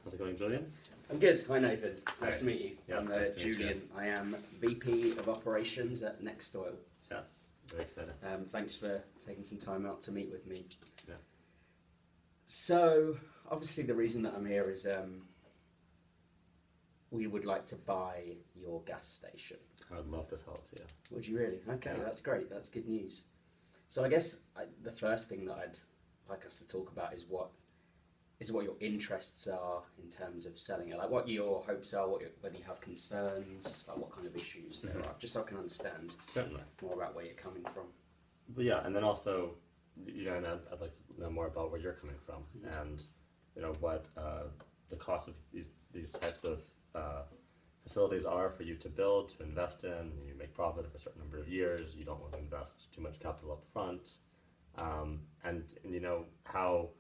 How's it going, Julian? I'm good. Hi, Nathan. It's nice to meet you. Yes, I'm nice to meet Julian. I am VP of Operations at Next Oil. Yes, very excited. Thanks for taking some time out to meet with me. Yeah. So, obviously, the reason that I'm here is we would like to buy your gas station. I would love to sell it to you. Would you really? Okay, Yeah. that's great. That's good news. So, I guess the first thing that I'd like us to talk about is what your interests are in terms of selling it. Like what your hopes are, whether you have concerns, like what kind of issues there are, just so I can understand Certainly. more about where you're coming from. But yeah, and then also, and I'd like to know more about where you're coming from, and what the cost of these types of facilities are for you to build, to invest in. You make profit for a certain number of years. You don't want to invest too much capital up front, and how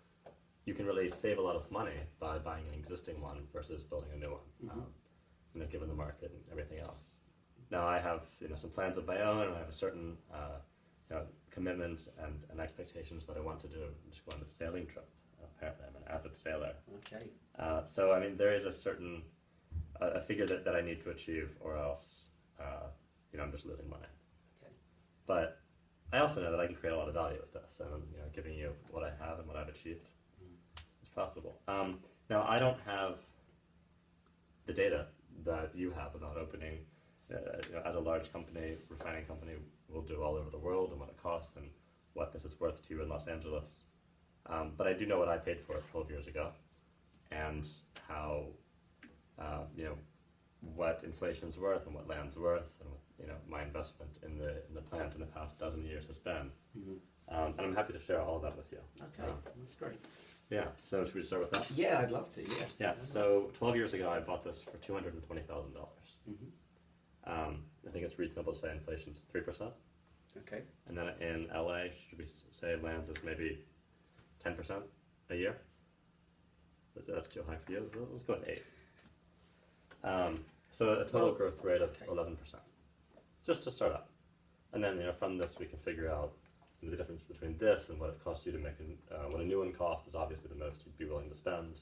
you can really save a lot of money by buying an existing one versus building a new one, given the market and everything else. Now I have some plans of my own, and I have a certain commitments and expectations that I want to do. I'm just going on a sailing trip. Apparently, I'm an avid sailor. Okay. So I mean, there is a certain a figure that I need to achieve, or else I'm just losing money. Okay. But I also know that I can create a lot of value with this, and giving you what I have and what I've achieved. It's profitable. Now, I don't have the data that you have about opening, as a large company, refining company will do all over the world, and what it costs, and what this is worth to you in Los Angeles. But I do know what I paid for it 12 years ago, and how, what inflation's worth, and what land's worth, and what, my investment in the plant in the past dozen years has been. And I'm happy to share all of that with you. Okay, that's great. Yeah, so should we start with that? Yeah, I'd love to, yeah. Yeah, so 12 years ago I bought this for $220,000. I think it's reasonable to say inflation's 3%. Okay. And then in LA, should we say land is maybe 10% a year? That's too high for you. Let's go with 8. So a total growth rate of 11%, just to start up. And then from this we can figure out the difference between this and what it costs you to make what a new one costs is obviously the most you'd be willing to spend.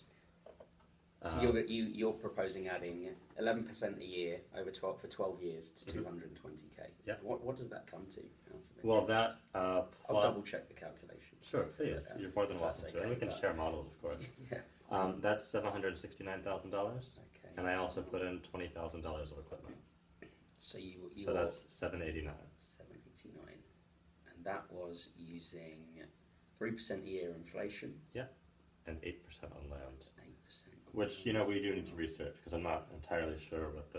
So you're proposing adding 11% a year for 12 years to 220k. Yeah. What does that come to? Well, that I'll double check the calculation. Sure, please. You're more than welcome to. And we can share models, of course. Yeah. That's $769,000. Okay. And I also put in $20,000 of equipment. So so that's $789. $789, and that was using 3% a year inflation. Yeah, and 8% on land. 8%. Which we do need to research, because I'm not entirely sure what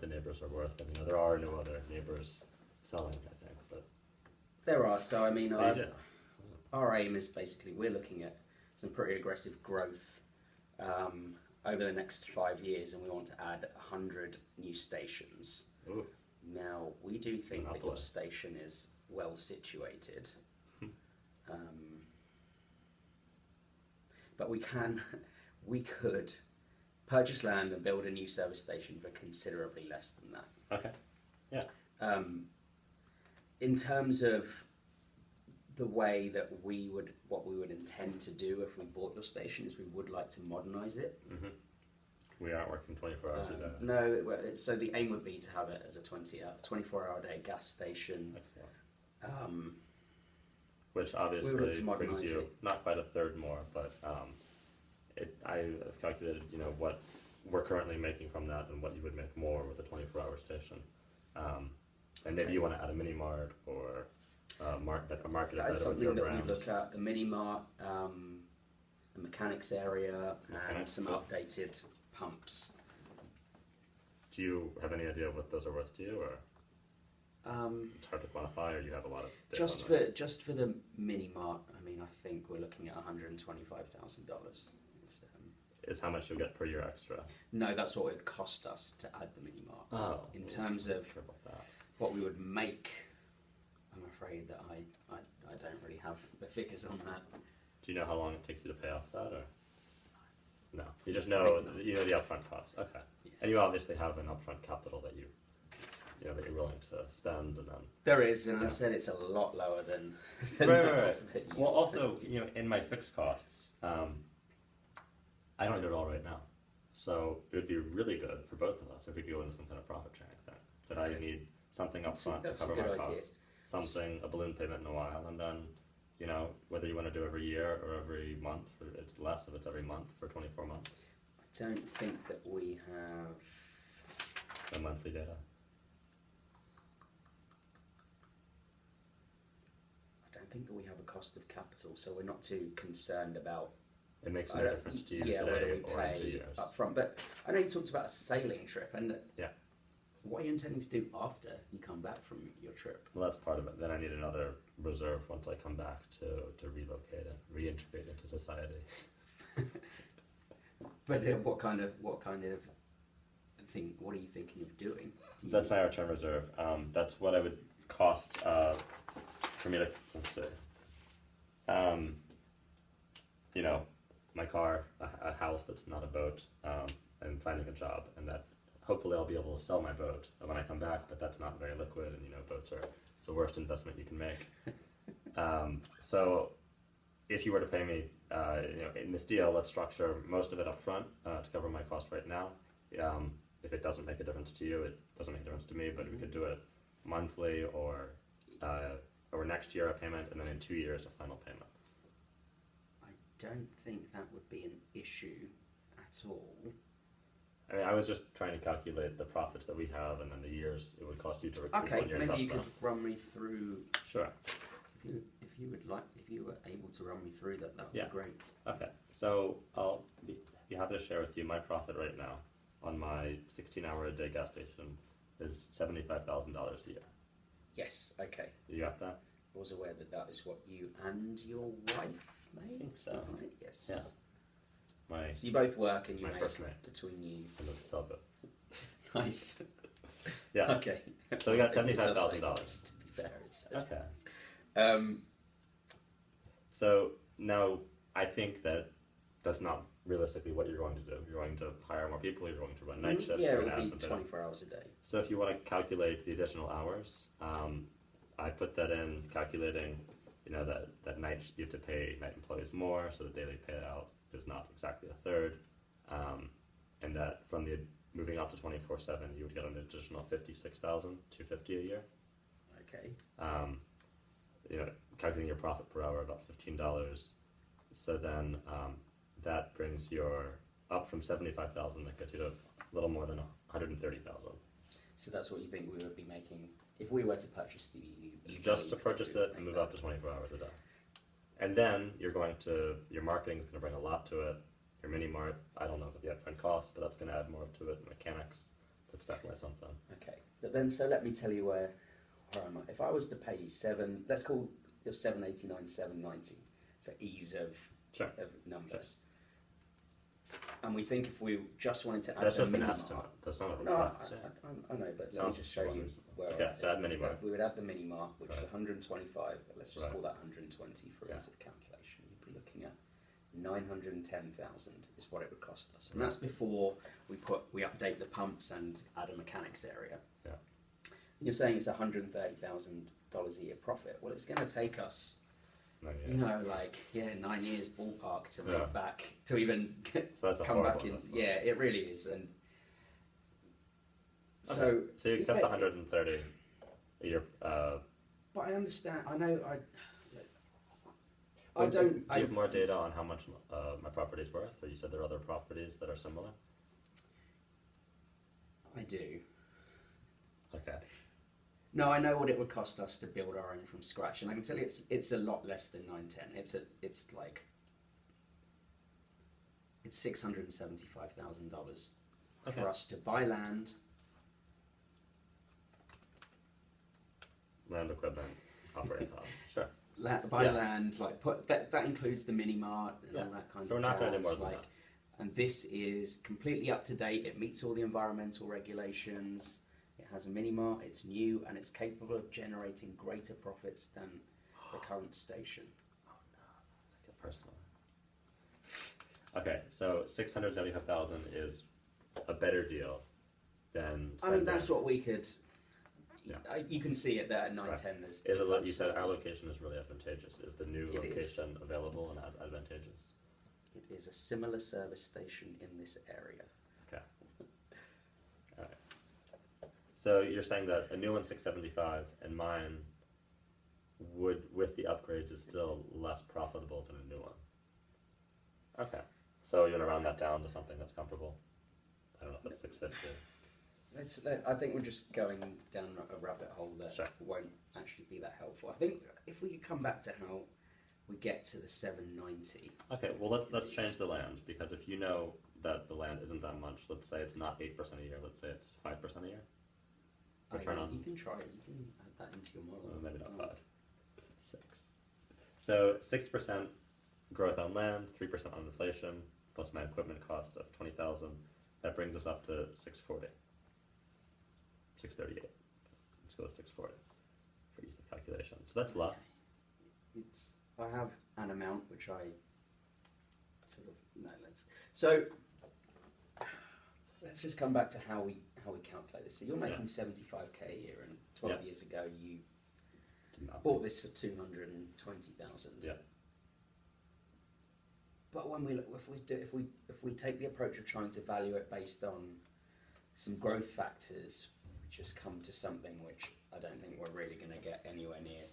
the neighbors are worth. I mean, there are no other neighbors selling, I think, but there are. So I mean, our aim is basically we're looking at some pretty aggressive growth over the next 5 years, and we want to add 100 new stations. Ooh. Now, we do think that your station is well situated, but we could purchase land and build a new service station for considerably less than that. Okay, yeah. In terms of the way that what we would intend to do if we bought your station is we would like to modernise it. We aren't working 24 hours a day. No, so the aim would be to have it as a 24-hour day gas station. Excellent. Which obviously brings you not quite a third more, but I have calculated what we're currently making from that and what you would make more with a 24-hour station. And maybe you want to add a mini mart or a market. That is something that we look at: the mini mart, the mechanics area, and some updated pumps. Do you have any idea what those are worth to you, or it's hard to quantify, or you have a lot of data just for the mini mart? I mean, I think we're looking at $125,000. Is how much you'll get per year extra? No, that's what it would cost us to add the mini mart. Oh, in terms of what we would make, I'm afraid that I don't really have the figures on that. Do you know how long it takes you to pay off that, or no? You just know the upfront cost. Okay. Yes. And you obviously have an upfront capital that that you're willing to spend, and then there is, and I said it's a lot lower than right. Well, also in my fixed costs, I don't do it all right now. So it would be really good for both of us if we could go into some kind of profit sharing thing. That I need something up front to That's a cover my good idea. costs, something, a balloon payment in a while, and then, you know, whether you want to do every year or every month, or it's less if it's every month for 24 months. I don't think that we have. The monthly data. I don't think that we have a cost of capital, so we're not too concerned about. It makes I no don't- difference to you yeah, whether today we or in 2 pay years. up front. But I know you talked about a sailing trip, and Yeah. what are you intending to do after you come back from your trip? Well, that's part of it. Then I need another reserve once I come back to relocate and reintegrate into society. But what kind of thing? What are you thinking of doing? That's my return reserve. That's what I would cost for me to, let's see, you know, my car, a house that's not a boat, and finding a job, and that hopefully I'll be able to sell my boat when I come back, but that's not very liquid, and you know, boats are the worst investment you can make. So if you were to pay me, you know, in this deal, let's structure most of it up front to cover my cost right now. If it doesn't make a difference to you, it doesn't make a difference to me, but we could do it monthly or next year a payment, and then in 2 years a final payment. I don't think that would be an issue at all. I mean, I was just trying to calculate the profits that we have and then the years it would cost you to recoup Okay, on your maybe you investment. could run me through. Sure. If you would like, if you were able to run me through that, that would Yeah. be great. Okay, so I'll be happy to share with you my profit right now on my 16-hour-a-day gas station is $75,000 a year. Yes. Okay. You got that? I was aware that that is what you and your wife made. I think so. Right? Yes. Yeah. My So you both work and you My make first mate. between you. and the sub. Nice. Yeah. Okay. So we got It does say $75,000. much, to be fair, it says. Okay. Um, So now I think that that's not realistically what you're going to do. You're going to hire more people. You're going to run night shifts. yeah, you're it going to would add be something. 24 hours a day. So if you want to calculate the additional hours, I put that in calculating, you know, that night you have to pay night employees more, so the daily payout is not exactly a third, and that from the moving up to 24/7, you would get an additional $56,250 a year. Okay. You know, calculating your profit per hour about $15. So then that brings your up from 75,000. That gets you to a little more than 130,000. So that's what you think we would be making if we were to purchase the. Just to purchase it and move up to 24 hours a day. And then your marketing is going to bring a lot to it. Your mini mart, I don't know what the upfront cost, but that's going to add more to it. Mechanics, that's definitely something. Okay, but then so let me tell you where I'm at. If I was to pay you let's call your $789, $790 for ease of Sure. numbers. And we think if we just wanted to add That's the just an mini estimate. mart. That's not a No, request. I know, but let me Sounds just show you reasonable. where Okay, we're at. so add mini mart. We would add the mini mart, which is Right. 125, but let's just Right. call that 120 for Yeah. ease of calculation. You'd be looking at 910,000 is what it would cost us, and Right. that's before we update the pumps and add a mechanics area. Yeah. And you're saying it's $130,000 a year profit. Well, it's going to take us, 9 years. you know, 9 years ballpark to Yeah. make back to even So that's a come horrible back in. investment. Yeah, it really is, and Okay. So you accept yeah, 130 a year. But I understand. I know. I Do don't. you have more data on how much my property is worth, or you said there are other properties that are similar? I do. Okay. No, I know what it would cost us to build our own from scratch, and I can tell you it's a lot less than 910. It's $675,000 Okay. for us to buy land. Land equipment, operating costs. Sure. Buy Yeah. land, put that includes the mini mart and Yeah. all that kind So of we're not going to do jazz, more than that. And this is completely up to date. It meets all the environmental regulations. It has a mini mart. It's new and it's capable of generating greater profits than the current station. Oh no, take it personal. Okay, so 675,000 is a better deal than. I mean, that's what we could. Yeah. You can see it there at 910. Is it, you said our location is really advantageous. Is the new It is. location available and as advantageous? It is a similar service station in this area. Okay. All right. So you're saying that a new one 675 and mine would, with the upgrades, is still less profitable than a new one. Okay. So you're gonna round that down to something that's comparable. I don't know if it's 650. I think we're just going down a rabbit hole that Sure. won't actually be that helpful. I think if we could come back to how we get to the 790. Okay. Well, let's change the land, because if you know that the land isn't that much, let's say it's not 8% a year. Let's say it's 5% a year. Return on. You can try it. You can add that into your model. Maybe not 5. 6. So 6% growth on land, 3% on inflation, plus my equipment cost of 20,000. That brings us up to 640. 638. Let's go with 640 for ease of calculation. So that's less. I have an amount which I sort of let's just come back to how we calculate this. So you're making 75k a year, and 12 years ago you bought this for 220,000. Yeah. But when we look, if we take the approach of trying to value it based on some growth factors, we just come to something which I don't think we're really going to get anywhere near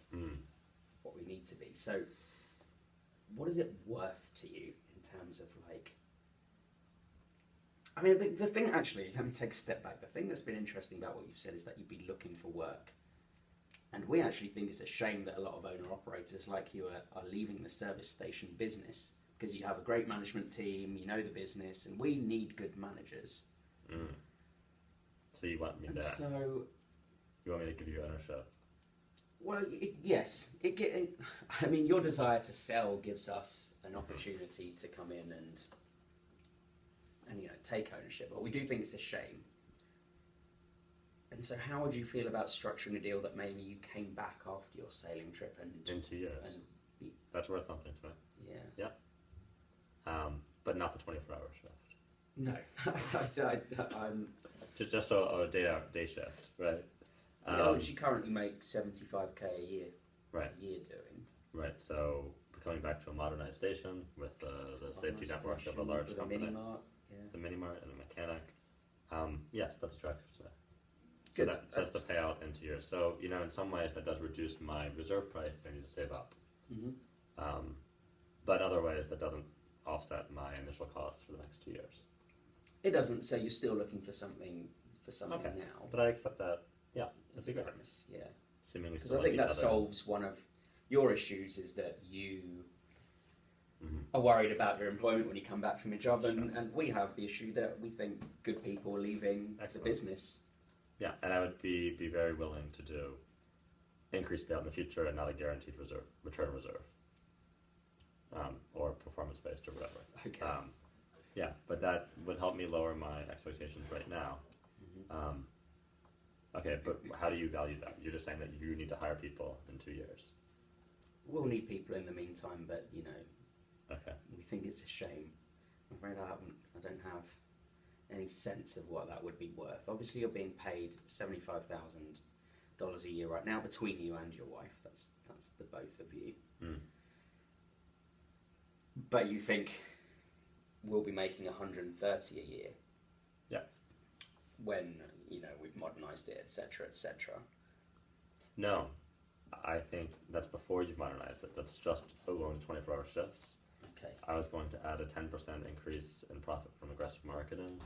what we need to be. So, what is it worth to you in terms of like? I mean, the thing actually, let me take a step back. The thing that's been interesting about what you've said is that you'd be looking for work. And we actually think it's a shame that a lot of owner-operators like you are leaving the service station business, because you have a great management team, you know the business, and we need good managers. So you want me to? So You want me to give you ownership? Well, yes. I mean, your desire to sell gives us an opportunity to come in and take ownership. But we do think it's a shame. And so, how would you feel about structuring a deal that maybe you came back after your sailing trip and in 2 years? That's worth something to me. Yeah. But not the 24-hour shift. No, I'm just a day shift, right? which you currently make 75k a year. Right. A year doing. Right. So coming back to a modernized station with the safety network of a large company, a mini-mart, the mini-mart and a mechanic. Yes, that's attractive to me. So Good. That's the payout into years. So in some ways that does reduce my reserve price if I need to save up. But other ways that doesn't offset my initial costs for the next 2 years. It doesn't. So you're still looking for something Okay. now. But I accept that. Yeah, that's a good. Yeah. Seemingly, because I think that solves one of your issues, is that you are worried about your employment when you come back from your job, and we have the issue that we think good people are leaving the business. Yeah, and I would be very willing to do increased payout in the future and not a guaranteed return reserve, or performance based or whatever. Okay. Yeah, but that would help me lower my expectations right now. Okay, but how do you value that? You're just saying that you need to hire people in 2 years. We'll need people in the meantime, but Okay. we think it's a shame. I'm afraid I don't have any sense of what that would be worth. Obviously, you're being paid $75,000 a year right now between you and your wife. That's the both of you. But you think we'll be making 130 a year. Yeah. When we've modernised it, etc., etc. No, I think that's before you've modernized it. That's just going 24-hour shifts. Okay. I was going to add a 10% increase in profit from aggressive marketing,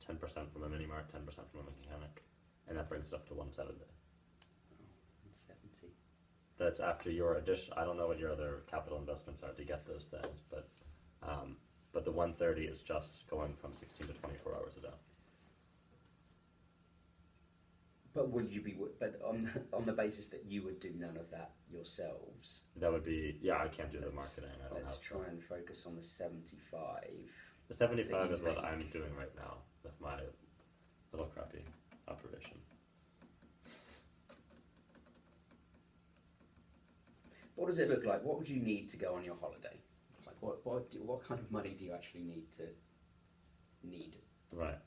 10% from a mini mart, 10% from a mechanic, and that brings it up to 170. Oh, 170. That's after your addition. I don't know what your other capital investments are to get those things, but the 130 is just going from 16 to 24 hours a day. But would you be? But on the basis that you would do none of that yourselves? That would be I can't do the marketing. Let's try and focus on the 75. The 75 is what I'm doing right now with my little crappy operation. What does it look like? What would you need to go on your holiday? Like what kind of money do you actually need? Right.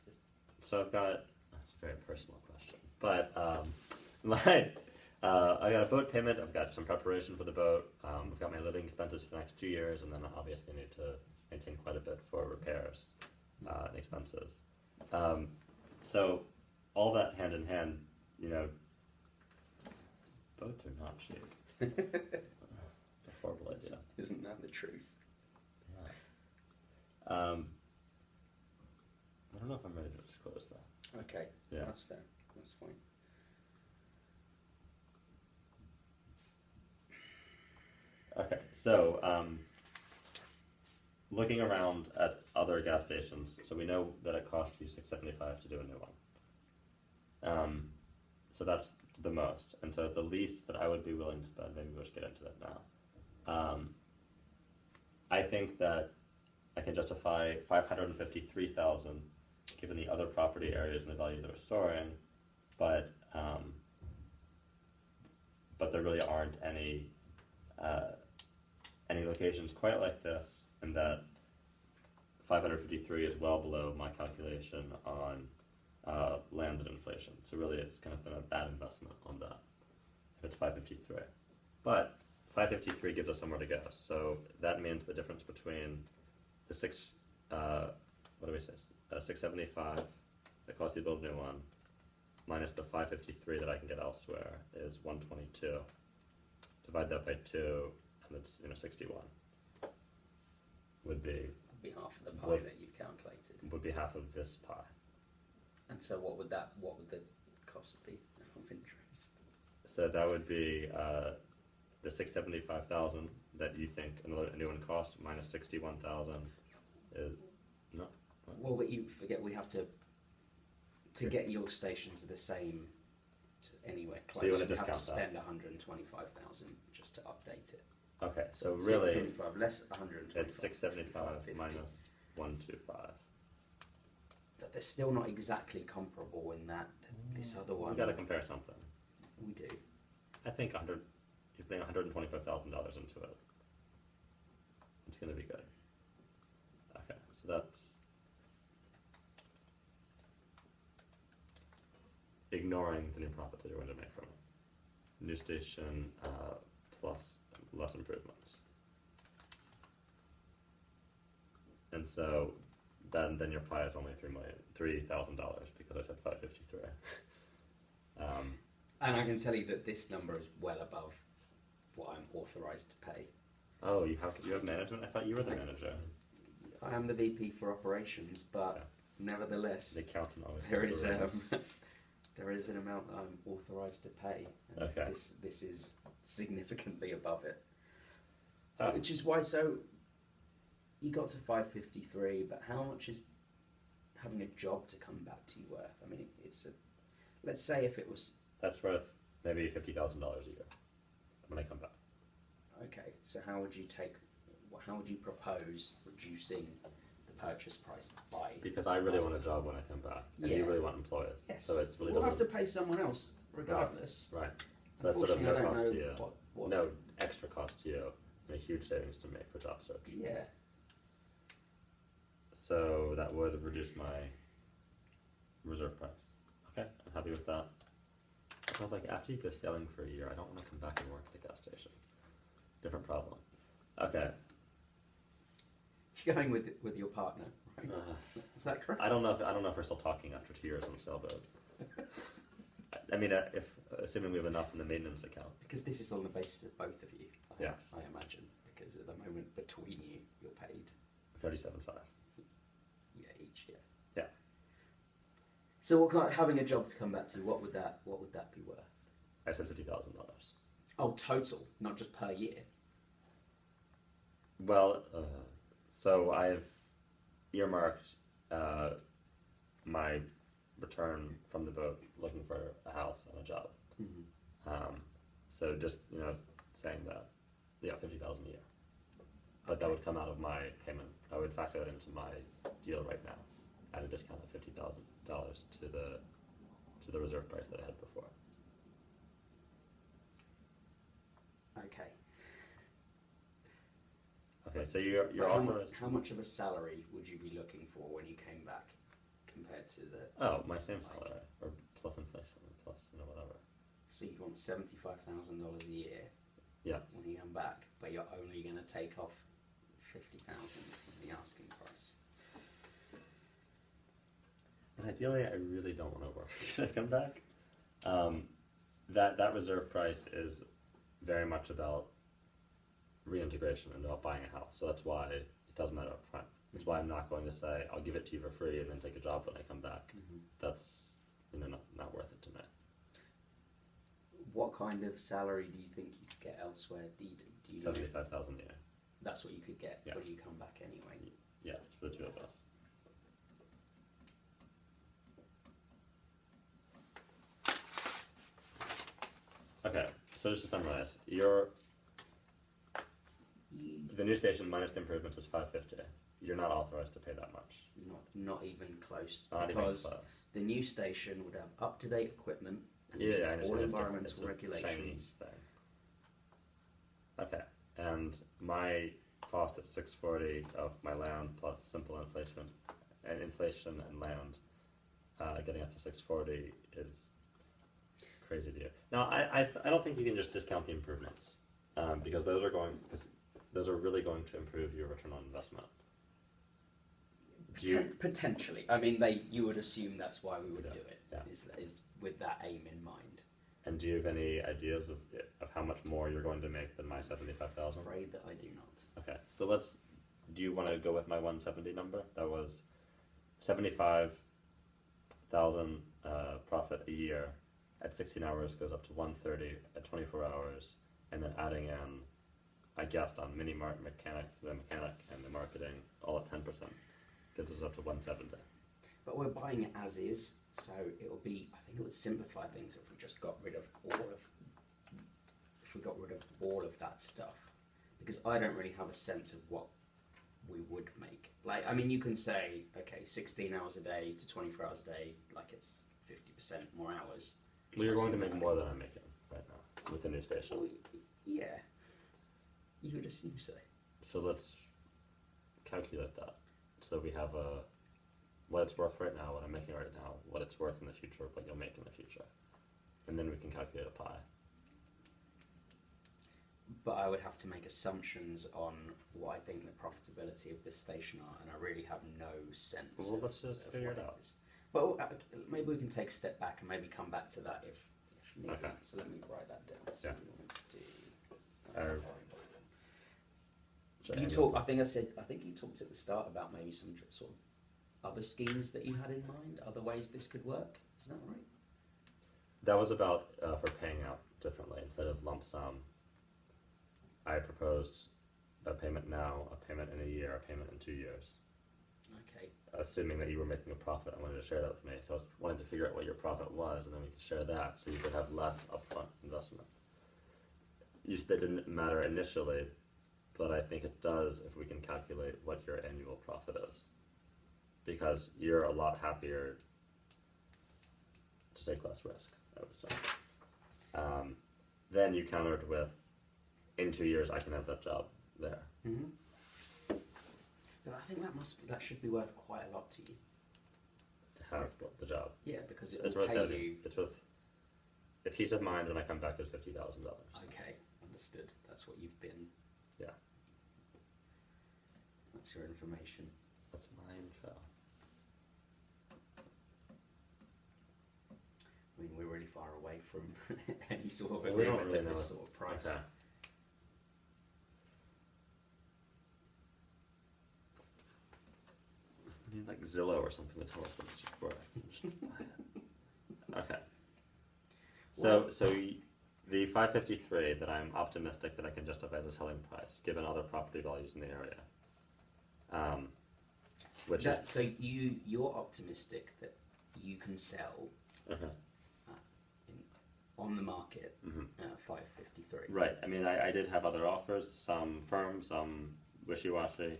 So I've got. That's a very personal question. But I got a boat payment. I've got some preparation for the boat. I've got my living expenses for the next 2 years, and then I obviously need to maintain quite a bit for repairs and expenses. So all that hand in hand, you know, boats are not cheap. A horrible idea. Isn't that the truth? Yeah. I don't know if I'm ready to disclose that. Okay, Yeah. that's fair. That's fine. Okay, so looking around at other gas stations, so we know that it costs you $6.75 to do a new one. So that's the most, and so the least that I would be willing to spend. Maybe we'll just get into that now. I think that I can justify $553,000 given the other property areas and the value that are soaring, but there really aren't any locations quite like this, and that 553 is well below my calculation on landed inflation. So really, it's kind of been a bad investment on that if it's 553. But 553 gives us somewhere to go. So that means the difference between the 675 that costs you to build a new one minus the 553 that I can get elsewhere is 122. Divide that by 2, and it's 61. Would be Half of the pie that you've calculated. Would be half of this pie. And so what would the cost be of interest? So that would be the 675,000 that you think a new one cost minus 61,000 is no. Well, but you forget we have to get your stations the same to anywhere close. So you want to we have to discount spend 125,000 just to update it. Okay, so really 675 less 125. it's 675 minus 125. But they're still not exactly comparable in that this other one. We got to compare something. We do. I think you're paying $125,000 into it. It's going to be good. Okay, so that's ignoring the new profit that you're going to make from it. New station plus less improvements. And so then your pie is only $3,000 because I said 553. And I can tell you that this number is well above what I'm authorised to pay. Oh, you have management? I thought you were the manager. I am the VP for operations, but nevertheless, The accountant always there gets is the rings. there is an amount that I'm authorised to pay. And Okay. This is significantly above it. Oh. Which is why, so you got to 553, but how much is having a job to come back to you worth? I mean, let's say if it was. That's worth maybe $50,000 a year when I come back. Okay, so how would you propose reducing the purchase price by? Because I really want a job when I come back, and Yeah. you really want employers. Yes, So it really we'll have to doesn't. pay someone else regardless. Right. So that's sort of no Unfortunately, I cost don't to know you. what. No extra cost to you, and a huge savings to me for job search. Yeah. So that would reduce my reserve price. Okay, I'm happy with that. But like after you go sailing for a year, I don't want to come back and work at a gas station. Different problem. Okay. You're going with your partner, right? Is that correct? I don't know if we're still talking after 2 years on the sailboat. I mean, if assuming we have enough in the maintenance account. Because this is on the basis of both of you. Yes. I imagine, because at the moment between you, you're paid. 37.5. Yeah, each. Yeah. Yeah. So what kind having a job to come back to? What would that be worth? I said $50,000. Oh, total, not just per year. Well, so I've earmarked my return from the boat looking for a house and a job. Mm-hmm. So just saying that, yeah, $50,000 a year. But that would come out of my payment. I would factor that into my deal right now, at a discount of $50,000 to the reserve price that I had before. Okay. Okay, so your offer is how much of a salary would you be looking for when you came back, compared to the? my same salary or plus inflation plus whatever. So you want $75,000 a year Yes. when you come back, but you're only going to take off 50,000 from the asking price. And ideally, I really don't want to work when I come back. That reserve price is very much about reintegration and about buying a house. So that's why it doesn't matter up front. That's why I'm not going to say I'll give it to you for free and then take a job when I come back. That's not worth it to me. What kind of salary do you think you could get elsewhere? Do you know? 75,000 a year. That's what you could get Yes. when you come back anyway. Yes, for the two of us. Okay, so just to summarize, the new station minus the improvements is $550. You're not authorized to pay that much. Not even close. Not even Because close. the new station would have up-to-date equipment and Yeah, I meet understand. all It's environmental different. It's a regulations. Chinese thing. Okay, and my cost at 640 of my land plus simple inflation and land, getting up to 640 is crazy to you. Now, I don't think you can just discount the improvements because those are really going to improve your return on investment. Potentially. I mean, you would assume that's why we would do it, yeah. is with that aim in mind. And do you have any ideas of how much more you're going to make than my 75,000? I'm afraid that I do not. Okay, so do you want to go with my 170 number? That was 75,000 profit a year at 16 hours goes up to 130 at 24 hours, and then adding in, I guessed on the mechanic and the marketing, all at 10%, gets us up to 170. But we're buying it as is, so I think it would simplify things if we just got rid of all of that stuff. Because I don't really have a sense of what we would make. Like, I mean, you can say, okay, 16 hours a day to 24 hours a day, like it's 50% more hours. Well, you're going to make more than I'm making right now with the new station. Well, yeah, you would assume so. So let's calculate that. So we have what it's worth right now, what I'm making right now, what it's worth in the future, what you'll make in the future. And then we can calculate a pie. But I would have to make assumptions on what I think the profitability of this station are, and I really have no sense. Well, let's just of figure what it out. is. But maybe we can take a step back and maybe come back to that if need Okay. be. So let me write that down. So Yeah. we want to do. I think you talked at the start about maybe some sort of other schemes that you had in mind, other ways this could work. Is that right? That was about for paying out differently instead of lump sum. I proposed a payment now, a payment in a year, a payment in 2 years. Okay. Assuming that you were making a profit, I wanted to share that with me. So I was wanting to figure out what your profit was, and then we could share that, so you could have less upfront investment. That didn't matter initially, but I think it does if we can calculate what your annual profit is, because you're a lot happier to take less risk, I would say. Then you countered with, in 2 years I can have that job there. Mm-hmm. But I think that should be worth quite a lot to you. To have the job. Yeah, because it It's will worth pay 70. you. It's worth the peace of mind when I come back is $50,000. Okay, understood. That's what you've been. Yeah. That's your information. That's my info. I mean, we're really far away from any sort of Well, we don't agreement really at this know. sort of price. Okay. We need like Zillow or something to tell us what it's worth. Just buy it. Okay. So the 553 that I'm optimistic that I can justify the selling price given other property values in the area. So you're optimistic that you can sell on the market at 553. Right. I mean, I did have other offers, some firm, some wishy-washy,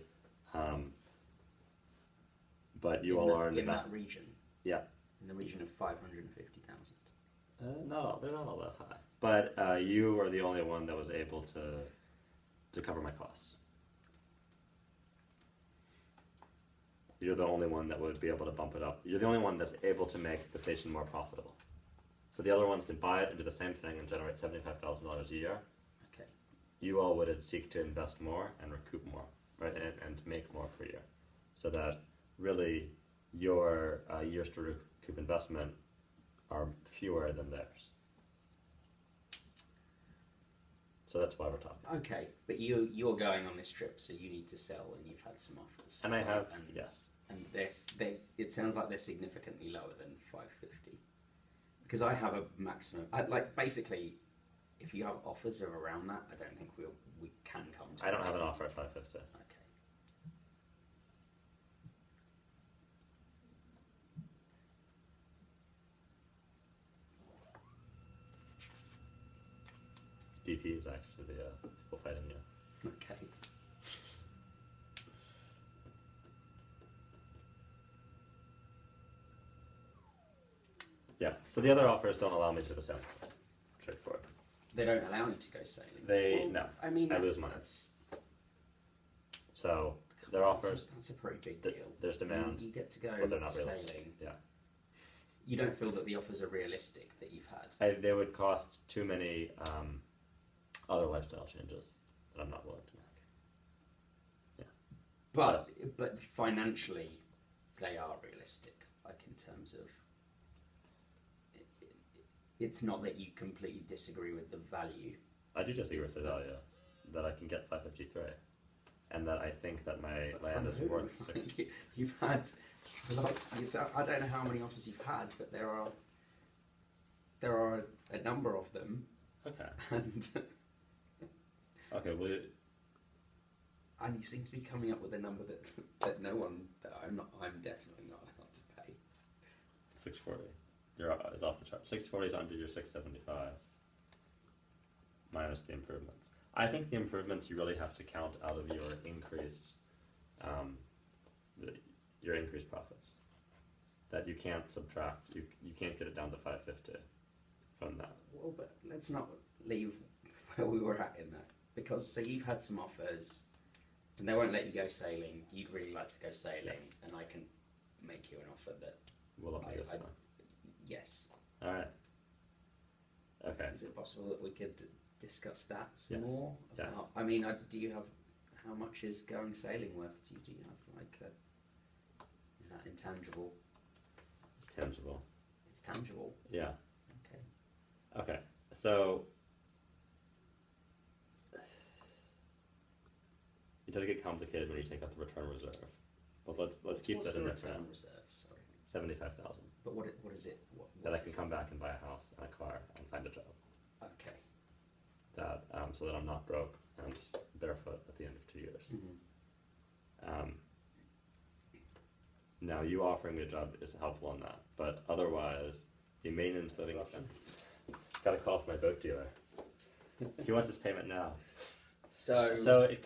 but you all are in the best that region. Yeah. In the region of 550,000. They're not all that high. But you are the only one that was able to cover my costs. You're the only one that would be able to bump it up. You're the only one that's able to make the station more profitable. So the other ones can buy it and do the same thing and generate $75,000 a year. Okay. You all would seek to invest more and recoup more, right, and make more per year, so that really your years to recoup investment are fewer than theirs. So that's why we're talking. Okay, but you're going on this trip, so you need to sell, and you've had some offers. And I have, and, yes. And it sounds like they're significantly lower than 550. Because I have a maximum. Basically, if you have offers of around that, I don't think we can come to. I don't have an offer at 550. Okay. BP is actually the people fighting you. Okay. Yeah. So the other offers don't allow me to do the same. Straightforward. They don't allow you to go sailing. No. I mean, I lose money. So their offers. That's a pretty big deal. There's demand. You get to go but they're not sailing. realistic. Yeah. You don't feel that the offers are realistic that you've had. They would cost too many other lifestyle changes that I'm not willing to make. Yeah. But financially, they are realistic. Like in terms of, it's not that you completely disagree with the value. I do disagree with the value that I can get 553, and that I think that my land is worth 6. You've had, I don't know how many offers you've had, but there are a number of them. Okay. And okay. Well. And you seem to be coming up with a number that no one, that I'm definitely not allowed to pay. 640. Is off the chart. 640 is under your 675 minus the improvements. I think the improvements you really have to count out of your increased profits. That you can't subtract. You can't get it down to 550 from that. Well, but let's not leave where we were at in that, because so you've had some offers, and they won't let you go sailing. You'd really like to go sailing, yes. And I can make you an offer that. We'll up to go. Yes. All right. Okay. Is it possible that we could discuss that some yes. more? Yes. I mean, do you have, how much is going sailing worth? Do you have like is that intangible? It's tangible. It's tangible. Yeah. Okay. Okay. So it does get complicated when you take out the return reserve, but let's keep that in there for now. Return reserve, sorry. 75,000. But what is it? What that I can come back and buy a house and a car and find a job. Okay. That so that I'm not broke and barefoot at the end of 2 years. Mm-hmm. Now you offering me a job is helpful in that, but otherwise the maintenance living expense. Got a call from my boat dealer. He wants his payment now. So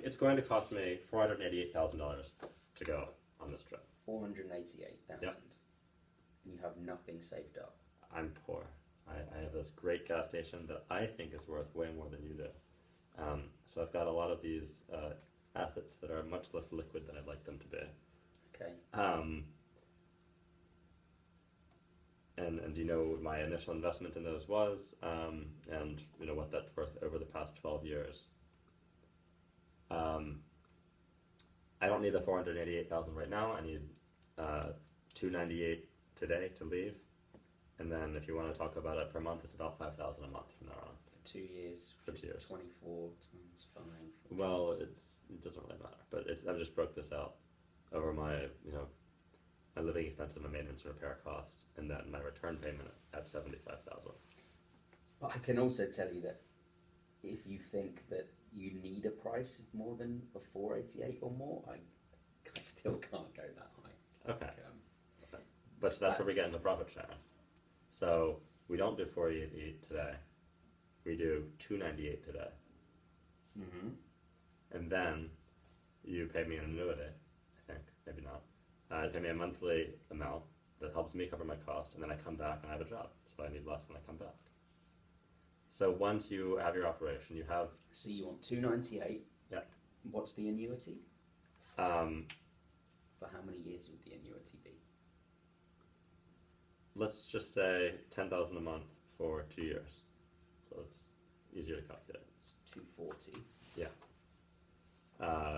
it's going to cost me $488,000 to go on this trip. 488,000. Yep. And you have nothing saved up. I'm poor. I have this great gas station that I think is worth way more than you do. So I've got a lot of these assets that are much less liquid than I'd like them to be. Okay. And you know what my initial investment in those was, and you know what that's worth over the past 12 years. I don't need the 488,000 right now. I need 298 today to leave, and then if you want to talk about it per month, it's about 5,000 a month from now on. For 2 years. For 2 years. 24 times 5. Well, it doesn't really matter, but I've just broke this out over my my living expense and my maintenance and repair cost, and then my return payment at 75,000. But I can also tell you that if you think that you need a price of more than a 488 or more, I still can't go that high. Okay. But that's where we get into profit sharing. So we don't do 488 today. We do 298 today. Mm-hmm. And then you pay me an annuity, I think, maybe not. Pay me a monthly amount that helps me cover my cost, and then I come back and I have a job, so I need less when I come back. So once you have your operation, you have... So you want 298. Yeah. What's the annuity? For how many years would the annuity be? Let's just say 10,000 a month for 2 years, so it's easier to calculate. 240, Yeah.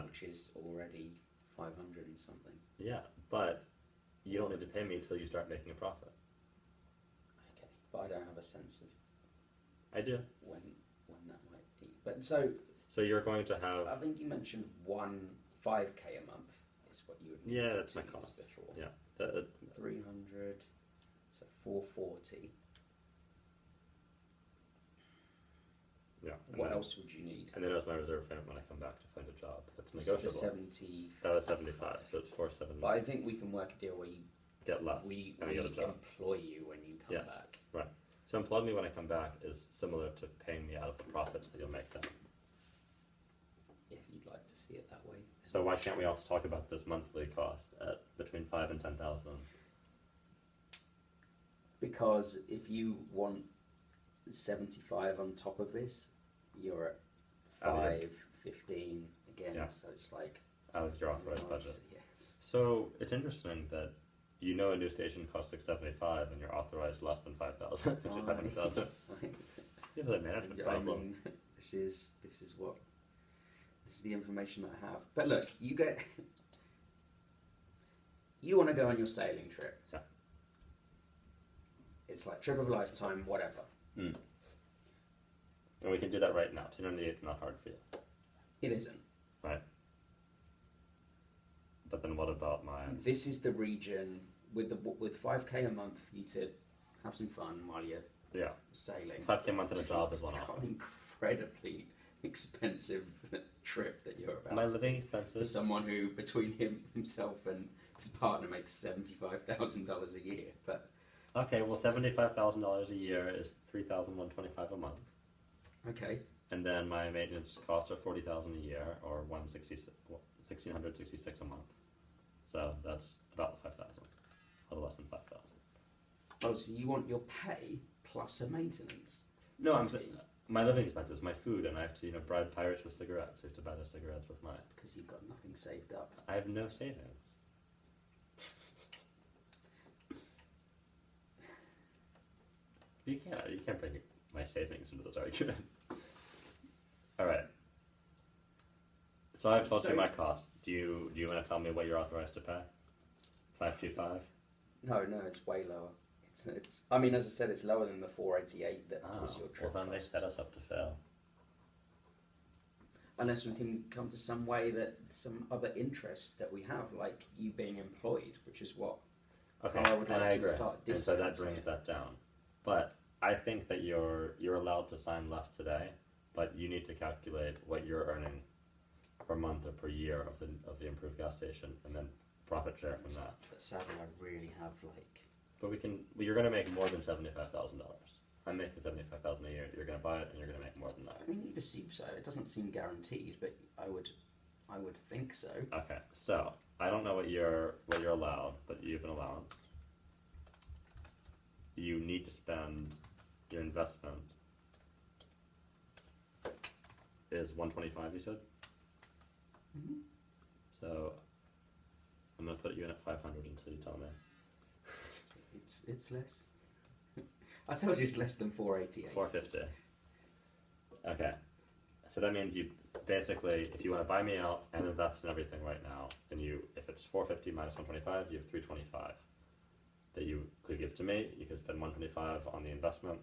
which is already 500 and something. Yeah, but you don't need to pay me until you start making a profit. Okay, but I don't have a sense of I do. when that might be. But so you're going to have. I think you mentioned 5K a month is what you would need. Yeah, for that's 2 my years cost. before. Yeah. 300, so 440. Yeah. What else would you need? And then as my reserve payment when I come back to find a job that's It's negotiable. the 70. That was 75, so it's 470. But I think we can work a deal where you Get less we and I get a job. employ you when you come Yes. back. Right. So employing me when I come back is similar to paying me out of the profits that you'll make then. If you'd like to see it that way. So why can't we also talk about this monthly cost at between 5 and 10,000? Because if you want 75 on top of this, you're at Oh, yeah. 515 again. Yeah. So it's like Out of your authorized budget. Yes. So it's interesting that you know a new station costs 675 and you're authorized less than 5,000, 500,000. You have a management I problem. mean, this is the information that I have. But look, you want to go on your sailing trip. Yeah. It's like trip of a lifetime, whatever. Mm. And we can do that right now. 298 is not hard for you, It isn't. right? But then what about my? This is the region with 5K a month for you to have some fun while you're Yeah. sailing. 5K a month in a job is one It's offer. an incredibly expensive trip that you're about. My to living take for expenses. someone who, between himself and his partner, makes $75,000 a year. But Okay, well, $75,000 a year is $3,125 a month, okay, and then my maintenance costs are $40,000 a year, or $1,666 a month. So that's about 5,000, a little less than 5,000. oh, so you want your pay plus a maintenance? No, I'm saying my living expenses, my food, and I have to bribe pirates with cigarettes. I have to buy the cigarettes with mine. Because you've got nothing saved up. I have no savings. You can't bring my savings into this argument. All right. So I've told you my cost. Do you want to tell me what you're authorized to pay? 525. No, it's way lower. It's. I mean, as I said, it's lower than the 488 that was your trip. Well, then they cost. set us up to fail. Unless we can come to some way that some other interests that we have, like you being employed, which is what Okay, I would and like I to agree. start And so that discounting brings it. that down. But I think that you're allowed to sign less today, but you need to calculate what you're earning per month or per year of the improved gas station, and then profit share from that. But sadly, I really have like. But you're going to make more than $75,000. I'm making $75,000 a year. You're going to buy it, and you're going to make more than that. I mean, you'd assume so. It doesn't seem guaranteed, but I would think so. Okay, so I don't know what you're allowed, but you have an allowance. You need to spend your investment is 125. You said. Mm-hmm. So I'm gonna put you in at 500 until you tell me. It's less. I told you it's less than 488. 450. Okay, so that means you basically, if you want to buy me out and invest in everything right now, then if it's 450 minus 125, you have 325 that you could give to me. You could spend 125 on the investment,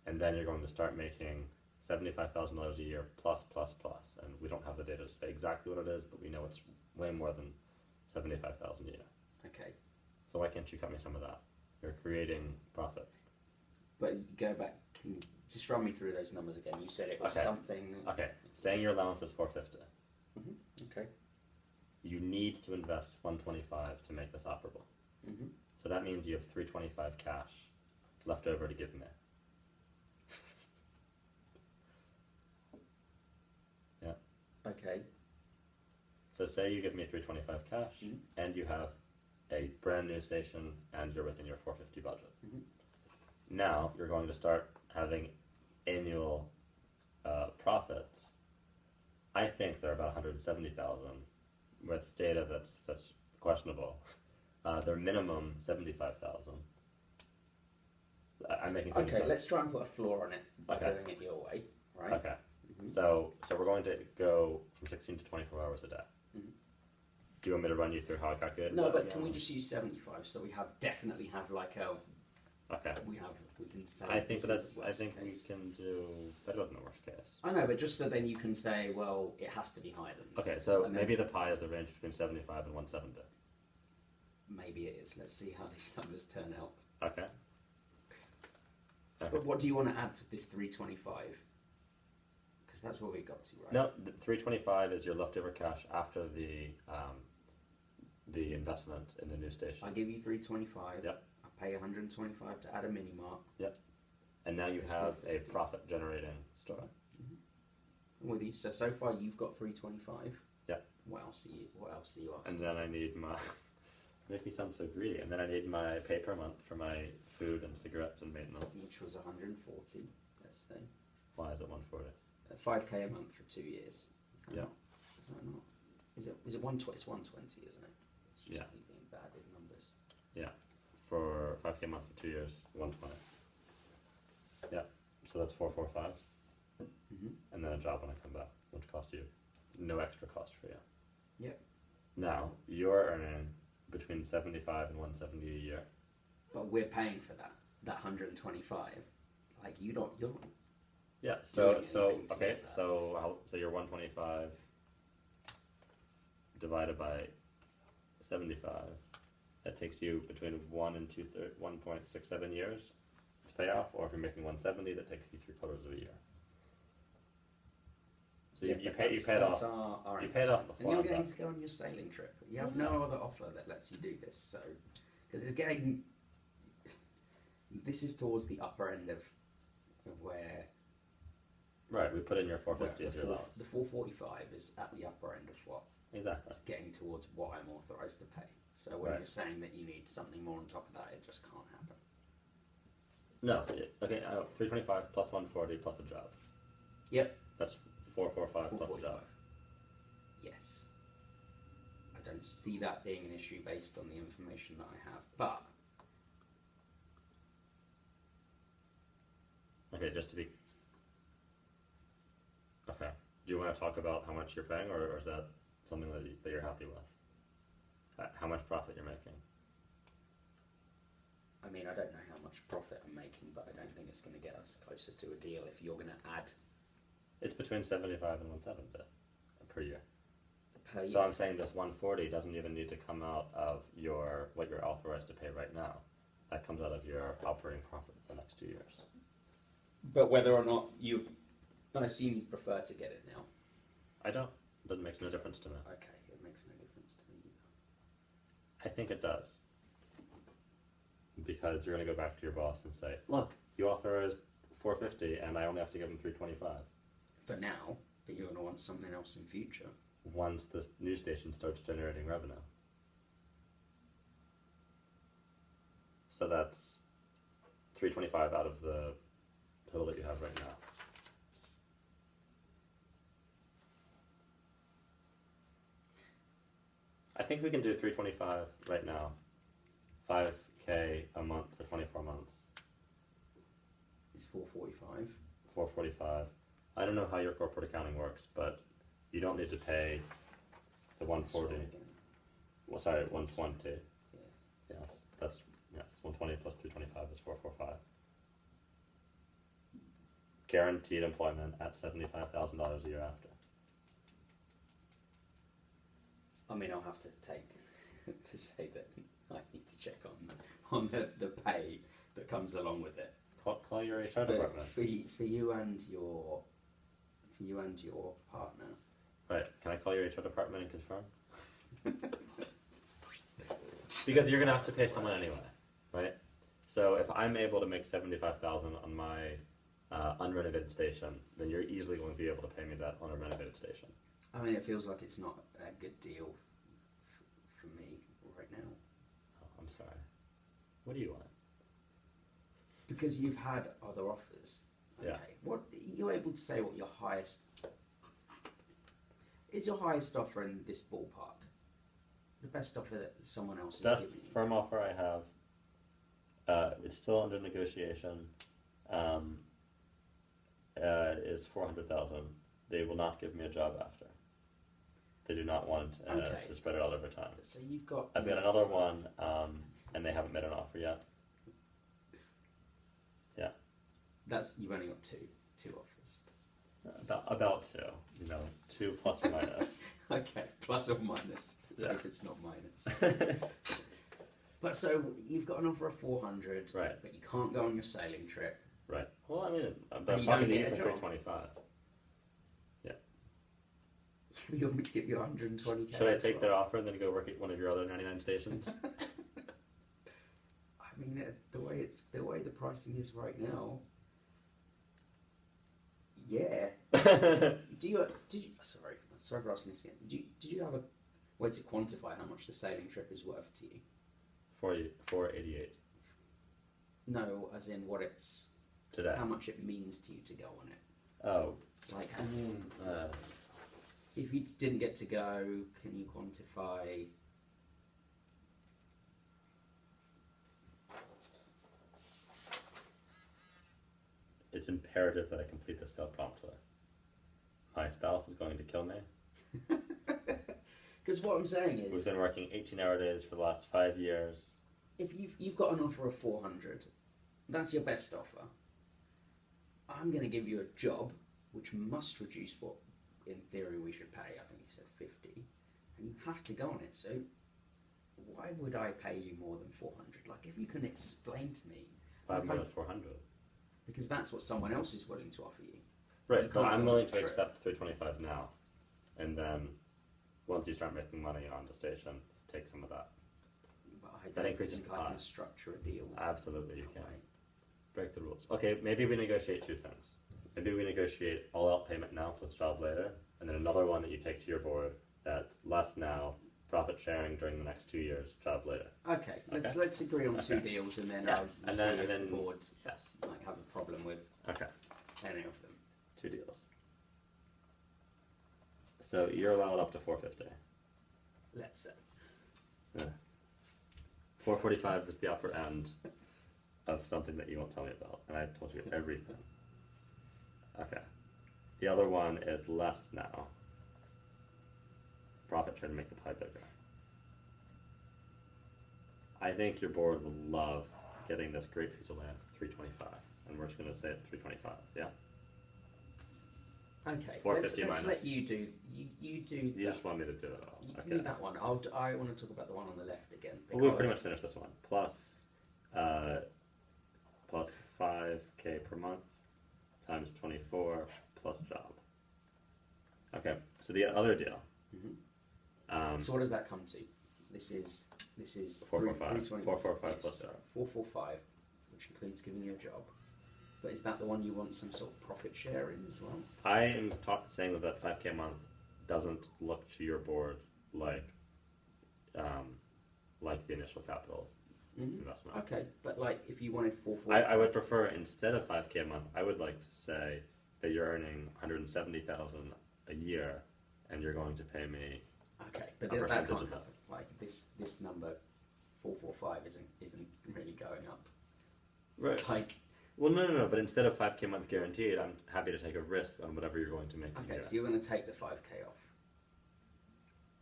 and then you're going to start making $75,000 a year plus. And we don't have the data to say exactly what it is, but we know it's way more than 75,000 a year. Okay. So why can't you cut me some of that? You're creating profit. But you go back, can you just run me through those numbers again? You said it was Okay. something. Okay, saying your allowance is 450. Okay. You need to invest 125 to make this operable. Mm-hmm. So that means you have 325 cash left over to give me. Yeah. Okay. So say you give me 325 cash, Mhm. and you have a brand new station, and you're within your 450 budget. Mhm. Now you're going to start having annual profits. I think they're about 170,000, with data that's questionable. They're minimum 75,000. I'm making Okay, 75. let's try and put a floor on it by Okay. doing it your way, right? Okay. So we're going to go from 16 to 24 hours a day. Mhm. Do you want me to run you through how I calculate No, that but again? can we just use 75 so we definitely have like a Okay. we can say I think this that's. is the I worst think we case. can do better than the worst case. I know, but just so then you can say, well, it has to be higher than this. Okay, so And then maybe the pi is the range between 75 and 170. maybe it is. Let's see how these numbers turn out. Okay. So, Okay. but what do you want to add to this 325? Because that's what we got to, right? No, the 325 is your leftover cash after the investment in the new station. I give you 325. Yep. I pay 125 to add a mini mart. And now you That's have a 450. profit generating store. I'm with you. So far you've got 325. Yep. What else are you asking? And then I need my. Make me sound so greedy. And then I need my pay per month for my food and cigarettes and maintenance. Which was 140. Let's say. Why is it 140? 5k a month for 2 years. Is that Yeah. not? Is that not? Is it 120? It's 120, isn't it? It's just Yeah. me being bad with numbers. For 5k a month for 2 years, 120. Yeah. So that's 445. Mm-hmm. And then a job when I come back, which costs you no extra cost for you. Yep. Now you're earning between 75 and 170 a year. But we're paying for that 125. Like you're not. Yeah. Doing So anything to okay. get that. So you're 125 divided by 75. That takes you between 1.67 years to pay off, or if you're making 170, that takes you 3/4 of a year. So Yeah, you but pay it that's off. Our You pay it off investment. before And I'm you're going back. to go on your sailing trip. You have no other offer that lets you do this. So, because it's getting. This is towards the upper end of where. Right. We put in your 450 where as your allowance. the 445 is at the upper end of what Exactly. is getting towards what I'm authorised to pay. So when Right. you're saying that you need something more on top of that, it just can't happen. No. Okay. 325 plus 140 plus a job. Yep. That's 445 plus a job. 445. Yes. I don't see that being an issue based on the information that I have, but Okay. Just to be. Okay. Do you want to talk about how much you're paying, or is that something that you're happy with? How much profit you're making? I mean, I don't know how much profit I'm making, but I don't think it's going to get us closer to a deal if you're going to add It's between 75 and 170 per year. per So year. I'm saying this 140 doesn't even need to come out of what you're authorized to pay right now. That comes out of your operating profit for the next 2 years. But whether or not I assume you prefer to get it now. I don't. It doesn't make no difference to me. Okay, it makes no difference to me either. I think it does. Because you're going to go back to your boss and say, look, you authorized 450 and I only have to give him 325. For now, but you're going to want something else in future. Once this news station starts generating revenue. So that's 325 out of the total that you have right now. I think we can do 325 right now. 5k a month for 24 months. It's 445. 445. I don't know how your corporate accounting works, but you don't need to pay the 140. Sorry again. Well, sorry, 120. Yeah. Yes, 120 plus 325 is 445. Guaranteed employment at $75,000 a year after. I mean, I'll have to take to say that I need to check on the pay that comes along with it. Call your HR department. For you and your partner. Right, can I call your HR department and confirm? Because you're going to have to pay someone anyway, right? So if I'm able to make $75,000 on my unrenovated station, then you're easily going to be able to pay me that on a renovated station. I mean, it feels like it's not a good deal for me right now. Oh, I'm sorry. What do you want? Because you've had other offers. Okay. Yeah. What you're able to say what your highest is your highest offer in this ballpark? The best offer that someone else has Best given you. firm offer I have It's still under negotiation. Is 400,000. They will not give me a job after. They do not want to spread it out over time. So you've got. I've got another one, and they haven't made an offer yet. Yeah. That's you've only got two offers. About two. You know, 2 plus or minus. Okay, plus or minus. Let's Yeah. hope it's not minus. But so you've got an offer of 400, Right. but you can't go on your sailing trip. Right. Well, I mean, I'm And you talking don't to you get for a job. 325. You want me to give you 120k? Should I as take well? their offer and then go work at one of your other 99 stations? I mean, the way the pricing is right now. Yeah. Did you? Sorry for asking this again. Did you have a way to quantify how much the sailing trip is worth to you? 488 No, as in what it's today. how much it means to you to go on it. Oh, Like, I mean, if you didn't get to go, can you quantify? it's imperative that I complete the sale promptly. My spouse is going to kill me. Because what I'm saying We've is, been working 18-hour days for the last 5 years. if you've got an offer of 400, that's your best offer. I'm going to give you a job which must reduce what, in theory, we should pay. I think you said 50, and you have to go on it. So why would I pay you more than 400? Like, if you can explain to me, Why like, more than 400? because that's what someone else is willing to offer you. Right, You but can't I'm go on willing the to trip. accept 325 now, and then once you start making money on the station, take some of that. But I That don't increases think the I pie. can structure a deal. Absolutely, you that can. way. Break the rules. Okay, maybe we negotiate two things. Maybe we negotiate all-out payment now plus job later, and then another one that you take to your board that's less now, profit sharing during the next 2 years, job later. Okay, Okay. let's agree on two Okay. deals, and then Yeah, I'll and see then- if and the then- board Yes. might have a problem with Okay, any of them. 2 deals. So you're allowed up to 450. Let's say. Yeah. 445 is the upper end of something that you won't tell me about, and I told you everything. Okay. The other one is less now. Profit trying to make the pie bigger. I think your board will love getting this great piece of land for 325, and we're just going to say it 325. Yeah. Okay, 450 let's minus. let you do. You do. You that. just want me to do it all. You can Okay. do that one. I want to talk about the one on the left again. Well, we've pretty because- much finished this one. Plus 5k per month times 24 plus job. Okay, so the other deal. Mhm. So what does that come to? This is 445. 320 445 yes, plus zero. 445, which includes giving you a job. But is that the one you want some sort of profit share in as well? I am saying that that 5k a month doesn't look to your board like the initial capital investment. Okay, but like if you wanted 445, I would prefer, instead of 5k a month, I would like to say that you're earning 170,000 a year, and you're going to pay me. Okay, but a that percentage can't of that. happen. Like this number, 445 isn't really going up. Right. Like Well, no. But instead of 5k a month guaranteed, I'm happy to take a risk on whatever you're going to make a okay, year. so you're going to take the 5k off.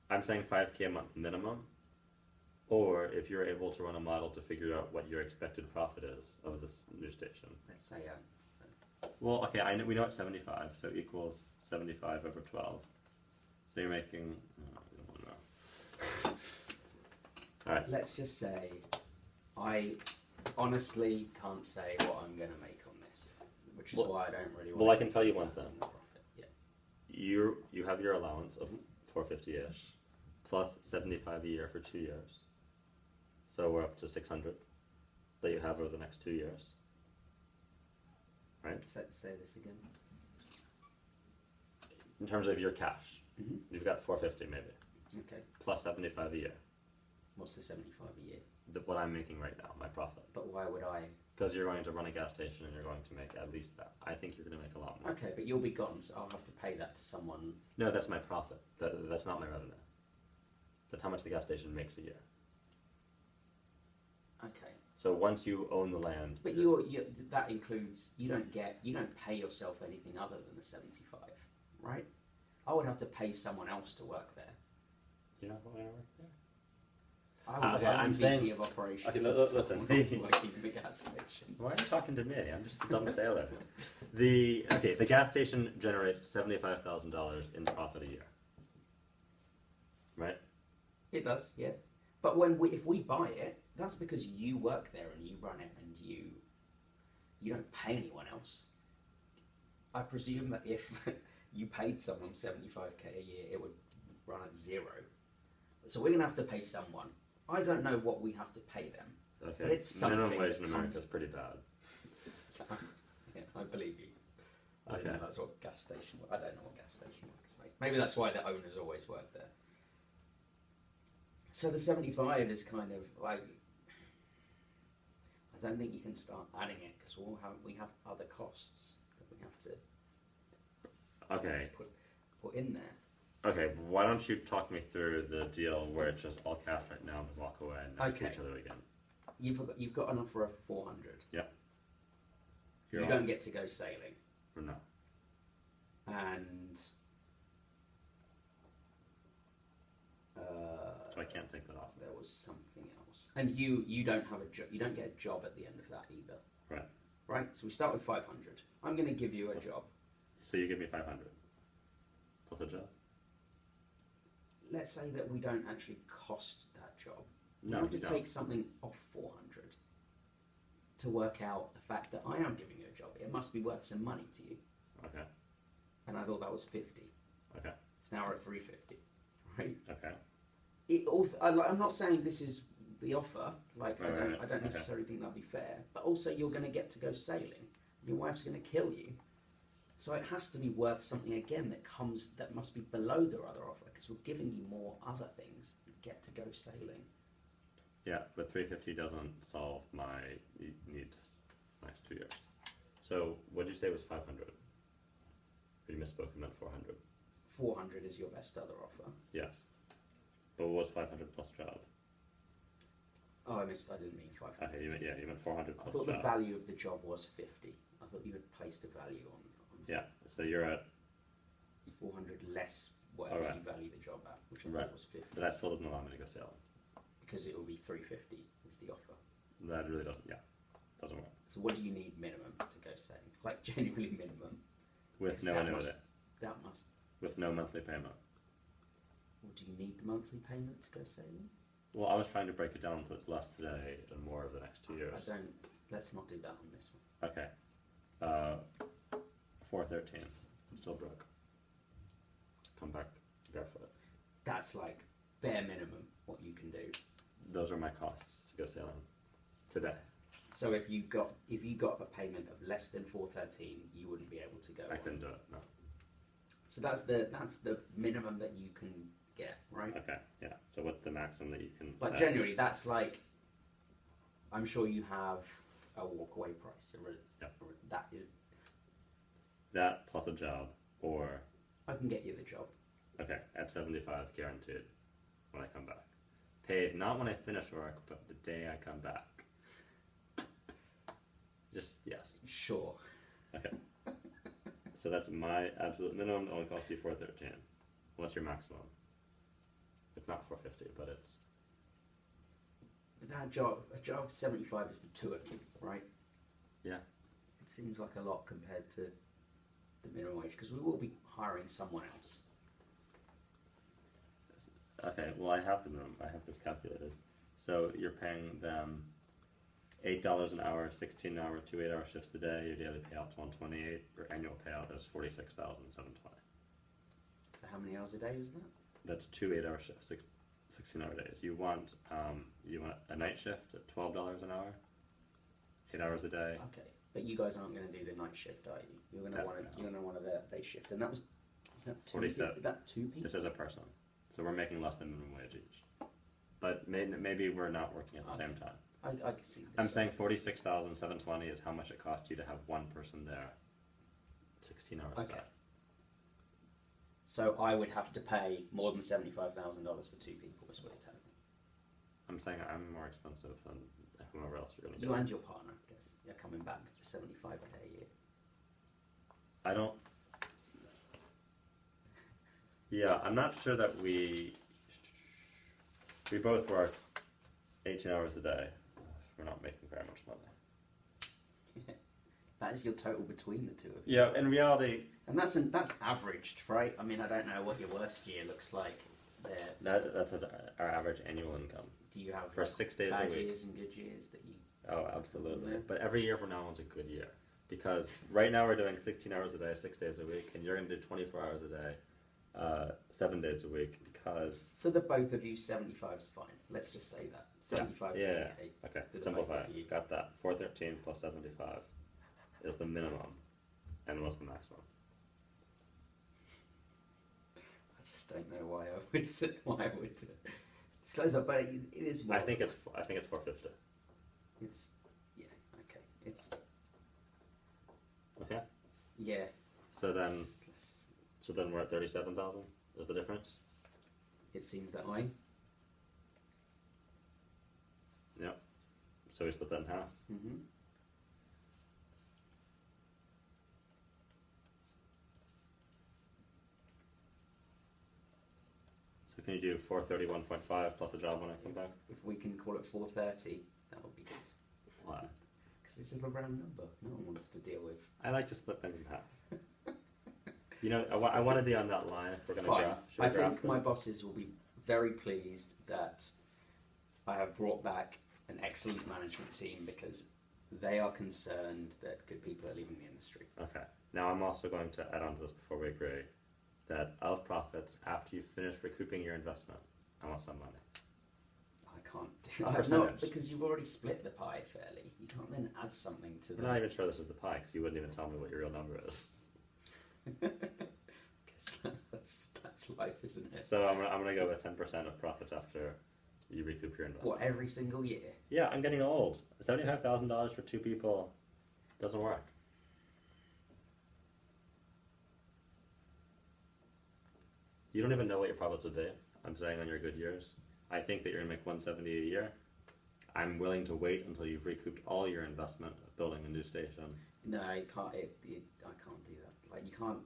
I'm saying 5k a month minimum, or if you're able to run a model to figure out what your expected profit is of this new station. Let's say Well, okay, we know it's 75, so equals 75 over 12. So you're making. I don't know. All right. let's just say I honestly can't say what I'm going to make on this, which is Well- why I don't really want Well, I can tell you one thing. the profit. Yeah. You have your allowance of 450-ish, plus 75 a year for 2 years. So we're up to 600 that you have over the next 2 years. Right? Say this again. In terms of your cash, Mhm. you've got 450 maybe, Okay. plus 75 a year. What's the 75 a year? What I'm making right now, my profit. But why would I? Because you're going to run a gas station and you're going to make at least that. I think you're going to make a lot more. Okay, but you'll be gone, so I'll have to pay that to someone. No, that's my profit. That's not my revenue. That's how much the gas station makes a year. Okay. So once you own the land, But that includes you don't pay yourself anything other than the 75, right? I would have to pay someone else to work there. you're not going to work there. I'm saying. VP of operations. Okay, listen. Working in the gas station. Why are you talking to me? I'm just a dumb sailor. The gas station generates $75,000 in profit a year. Right? It does, yeah. But if we buy it, that's because you work there and you run it and you don't pay anyone else. I presume that if you paid someone 75k a year, it would run at zero. So we're gonna have to pay someone. I don't know what we have to pay them. Okay. But it's something. Minimum wage in America is pretty bad. Yeah, I believe you. I Okay. don't know that's what gas station. I don't know what gas station works like. Maybe that's why the owners always work there. So the 75 is kind of like. I don't think you can start adding it because we have other costs that we have to Okay. put in there. Okay, why don't you talk me through the deal where it's just all cash right now and we walk away and never see each other again? You've got an offer of 400. Yeah. You don't get to go sailing. No. And So I can't take that off. there was something else. And you don't have a job. You don't get a job at the end of that either. Right. Right. So we start with 500. I'm going to give you a job. So you give me 500 plus a job. Let's say that we don't actually cost that job. No, you have to you don't. take something off 400 to work out the fact that I am giving you a job. It must be worth some money to you. Okay. And I thought that was 50. Okay. So now we're at 350, right? Okay. I'm not saying this is the offer. Like Right, I right. don't necessarily think that'd be fair. But also, you're going to get to go sailing. Your wife's going to kill you. So it has to be worth something again that must be below the other offer because we're giving you more other things. You get to go sailing. Yeah, but 350 doesn't solve my need next 2 years. So what did you say was 500? You misspoke, you meant 400. 400 is your best other offer. Yes. But what was 500 plus job? Oh, I didn't mean 500. Okay, you meant 400 I plus thought job. the value of the job was 50. I thought you had placed a value on Yeah, so you're at, 400 less whatever Alright. you value the job at, which I Right. thought was 50. but that still doesn't allow me to go sailing. Because it will be 350 is the offer. That really doesn't, doesn't work. So what do you need minimum to go sailing? Like genuinely minimum. With Because no that annuity, That must. with no monthly payment. Well, do you need the monthly payment to go sailing? Well, I was trying to break it down so it's less today and more over the next 2 years. I don't. Let's not do that on this one. Okay. 413. I'm still broke. Come back barefoot. That's like bare minimum what you can do. Those are my costs to go sailing today. So if you got a payment of less than 413, you wouldn't be able to go. I couldn't do it, no. So that's the minimum that you can get, right? Okay, yeah. So what's the maximum that you can... But generally, that's like, I'm sure you have a walkaway price. Yep. That is, That plus a job, or... I can get you the job. Okay, at 75 guaranteed when I come back. Paid not when I finish work, but the day I come back. Just, yes. Sure. Okay. So that's my absolute minimum. It only costs you 413. What's your maximum? It's not 450, but it's... But a job of 75 is for two of you, right? Yeah. It seems like a lot compared to the minimum wage because we will be hiring someone else. Okay, well I have the minimum. I have this calculated. So you're paying them $8 an hour, 16 hour, 2 8-hour shifts a day. Your daily payout's 128. Your annual payout is 46,720. For how many hours a day was that? That's 2 8-hour shifts, 16-hour days. You want a night shift at $12 an hour, 8 hours a day. Okay, but you guys aren't going to do the night shift, are you? You're going to want the day shift, and that was is that 47. Is that 2 people? This is a person, so we're making less than minimum wage each. But maybe we're not working at the same time. I can see this. I'm saying 46,720 is how much it costs you to have one person there, 16 hours a Okay. day. So I would have to pay more than $75,000 for 2 people. Is what you're telling me. I'm saying I'm more expensive than whoever else you're going to You get. and your partner, I guess, are coming back for 75k a year. I don't. Yeah, I'm not sure that we both work 18 hours a day. We're not making very much money. That is your total between the two of you. Yeah, in reality, And that's averaged, right? I mean, I don't know what your worst year looks like there. that's our average annual income. Do you have For 6 days a bad week. years and good years that you... Oh, absolutely. Yeah. But every year from now on's a good year. Because right now we're doing 16 hours a day, 6 days a week, and you're going to do 24 hours a day, 7 days a week, because... For the both of you, 75 is fine. Let's just say that. 75 Yeah. okay. Okay, For the simplify both of you. it. Got that. 413 plus 75 is the minimum. And what's the maximum? I just don't know why I would disclose that, but it is more. I think it's 450. It's yeah, okay. It's Okay. yeah. So then we're at 37,000 is the difference? It seems that way. Yep. So we split that in half. Mm-hmm. So can you do 431.5 plus a job when I come back? If we can call it 430, that would be good. Why? Because it's just a round number. No one wants to deal with. I like to split things in half. You know, I want to be on that line if we're going to Fine. graph. Should I we graph think them? my bosses will be very pleased that I have brought back an excellent management team because they are concerned that good people are leaving the industry. Okay. Now I'm also going to add on to this before we agree that of profits, after you finish recouping your investment, I want some money. I can't do A that. percentage. Not because you've already split the pie fairly. You can't then add something to I'm not even sure this is the pie because you wouldn't even tell me what your real number is. Because that's life, isn't it? So I'm gonna go with 10% of profits after you recoup your investment. What, every single year? Yeah, I'm getting old. $75,000 for 2 people doesn't work. You don't even know what your profits would be. I'm saying on your good years. I think that you're gonna make 170 a year. I'm willing to wait until you've recouped all your investment of building a new station. No, I can't. I can't do that. Like you can't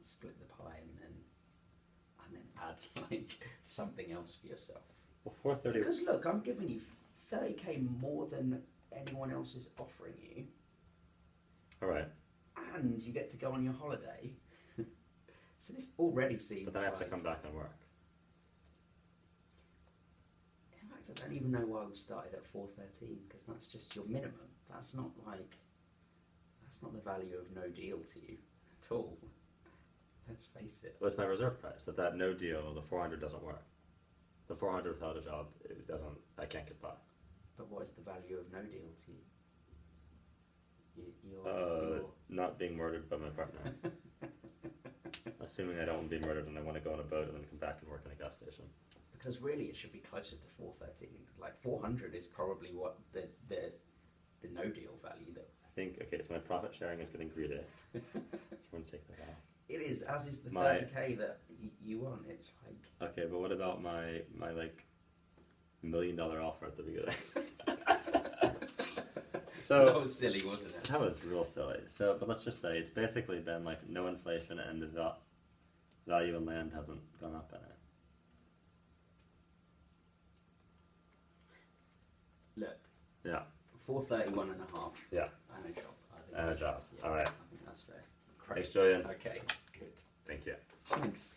split the pie and then add like something else for yourself. Well, 430. Because look, I'm giving you 30k more than anyone else is offering you, All right, and you get to go on your holiday. So this already seems. but then I have to like, come back and work. In fact, I don't even know why we started at 413 because that's just your minimum. That's not the value of no deal to you at all. Let's face it. What's my reserve price? That no deal, the 400 doesn't work. The 400 without a job, it doesn't. I can't get by. But what is the value of no deal to you? You're Not being murdered by my partner. Assuming I don't want to be murdered and I want to go on a boat and then come back and work in a gas station. Because really, it should be closer to 413. Like 400 is probably what the no deal value that. I think, okay, so my profit sharing is getting greedy. So I'm going to take that off. It is, as is the My- 30k that you want. It's like. Okay, but what about my like $1 million offer at the beginning? So That was silly, wasn't it? that was real silly. So, but let's just say it's basically been like no inflation and the value in land hasn't gone up in it. Look, Yeah, 431 and a half. yeah, And a job. I think and a that's- job. yeah, All right. I think that's fair. Thanks, Julian. Okay, good. Thank you. Thanks.